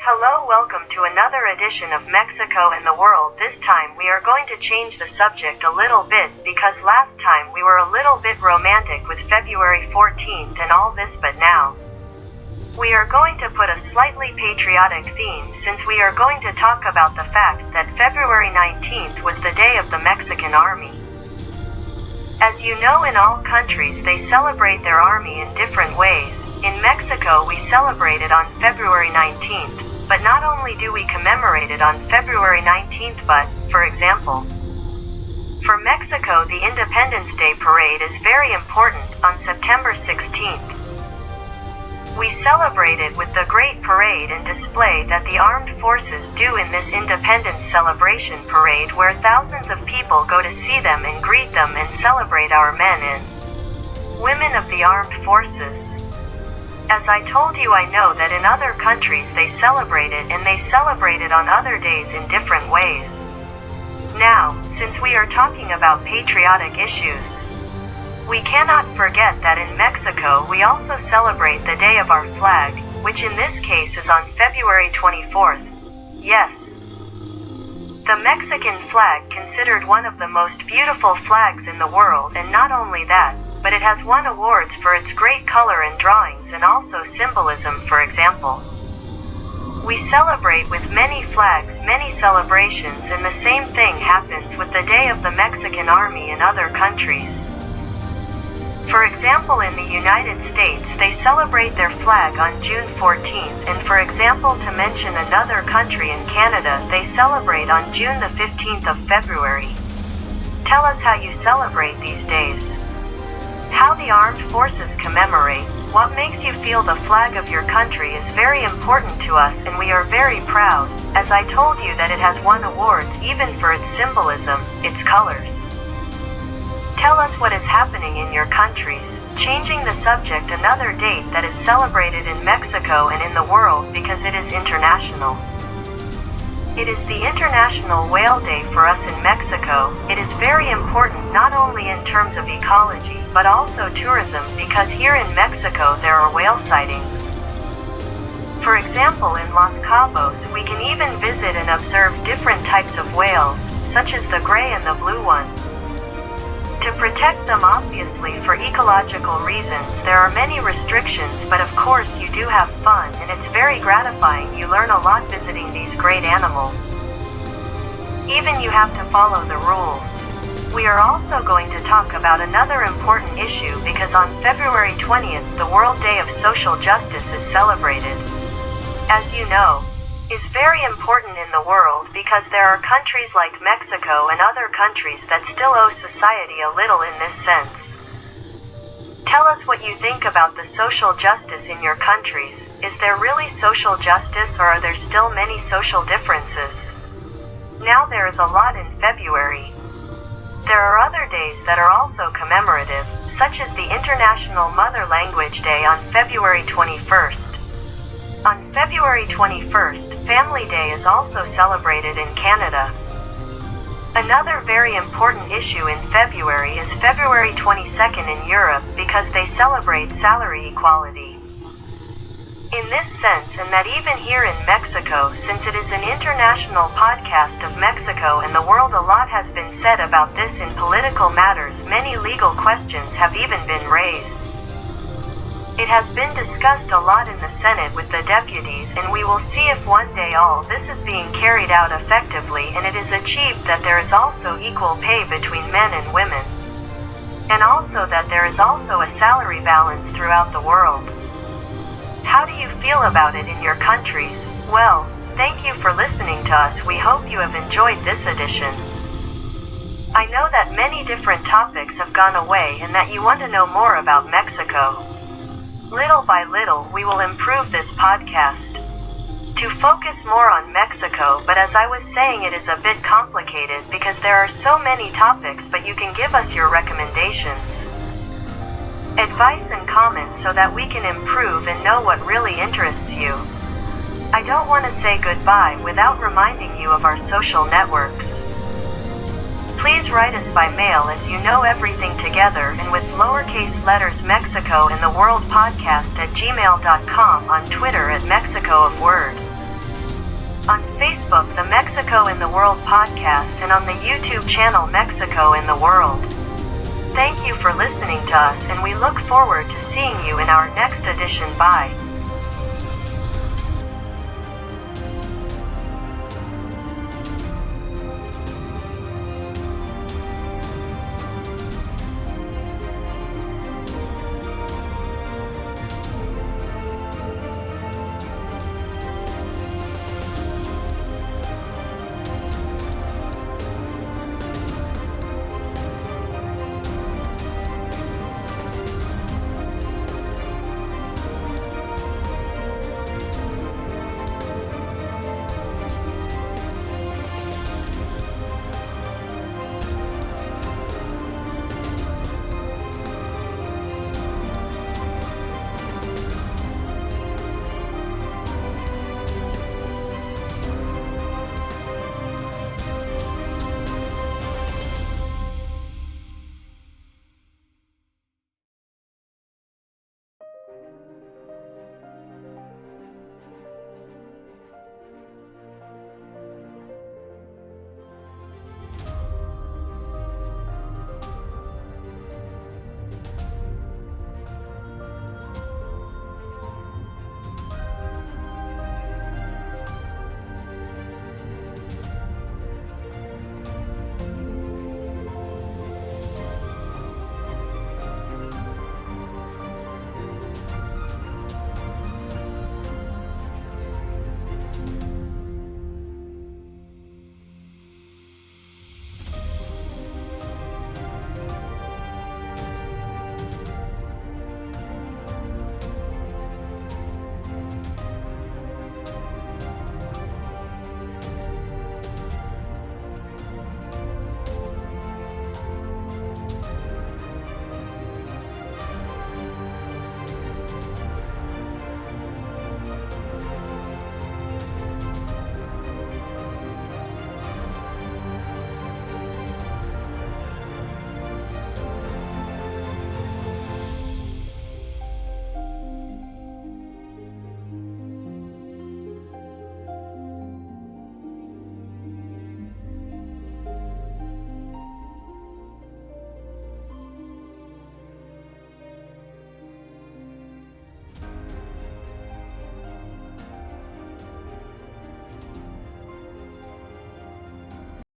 Hello, welcome to another edition of Mexico and the World. This time we are going to change the subject a little bit because last time we were a little bit romantic with February 14th and all this, but now we are going to put a slightly patriotic theme since we are going to talk about the fact that February 19th was the day of the Mexican Army. As you know, in all countries they celebrate their army in different ways. In Mexico we celebrate it on February 19th. But not only do we commemorate it on February 19th, but, for example, for Mexico the Independence Day parade is very important on September 16th. We celebrate it with the great parade and display that the armed forces do in this independence celebration parade, where thousands of people go to see them and greet them and celebrate our men and women of the armed forces. As I told you, I know that in other countries they celebrate it, and they celebrate it on other days in different ways. Now, since we are talking about patriotic issues, we cannot forget that in Mexico we also celebrate the day of our flag, which in this case is on February 24th. Yes. The Mexican flag, considered one of the most beautiful flags in the world, and not only that, but it has won awards for its great color and drawings and also symbolism. For example, we celebrate with many flags, many celebrations, and the same thing happens with the Day of the Mexican Army in other countries. For example, in the United States they celebrate their flag on June 14th, and for example, to mention another country, in Canada they celebrate on June the 15th of February. Tell us how you celebrate these days. How the armed forces commemorate. What makes you feel the flag of your country is very important to us, and we are very proud, as I told you, that it has won awards even for its symbolism, its colors. Tell us what is happening in your countries. Changing the subject, another date that is celebrated in Mexico and in the world because it is international. It is the International Whale Day for us in Mexico. It is very important not only in terms of ecology, but also tourism, because here in Mexico there are whale sightings. For example, in Los Cabos we can even visit and observe different types of whales, such as the gray and the blue one. To protect them, obviously, for ecological reasons, there are many restrictions, but of course you do have fun, and it's very gratifying. You learn a lot visiting these great animals. Even you have to follow the rules. We are also going to talk about another important issue, because on February 20th the World Day of Social Justice is celebrated. As you know, is very important in the world because there are countries like Mexico and other countries that still owe society a little in this sense. Tell us what you think about the social justice in your countries. Is there really social justice, or are there still many social differences? Now there is a lot in February. There are other days that are also commemorative, such as the International Mother Language Day on February 21st. On February 21st, Family Day is also celebrated in Canada. Another very important issue in February is February 22nd in Europe, because they celebrate salary equality. In this sense, and that even here in Mexico, since it is an international podcast of Mexico and the world, a lot has been said about this in political matters. Many legal questions have even been raised. It has been discussed a lot in the Senate with the deputies, and we will see if one day all this is being carried out effectively and it is achieved, that there is also equal pay between men and women. And also that there is also a salary balance throughout the world. How do you feel about it in your countries? Well, thank you for listening to us. We hope you have enjoyed this edition. I know that many different topics have gone away and that you want to know more about Mexico. Little by little, we will improve this podcast to focus more on Mexico, but as I was saying, it is a bit complicated because there are so many topics, but you can give us your recommendations, advice and comments so that we can improve and know what really interests you. I don't want to say goodbye without reminding you of our social networks. Please write us by mail, as you know, everything together and with lowercase letters, Mexico and the World Podcast at gmail.com, on Twitter at Mexico of Word. on Facebook the Mexico in the World podcast and on the YouTube channel Mexico in the World. Thank you for listening to us and we look forward to seeing you in our next edition. Bye.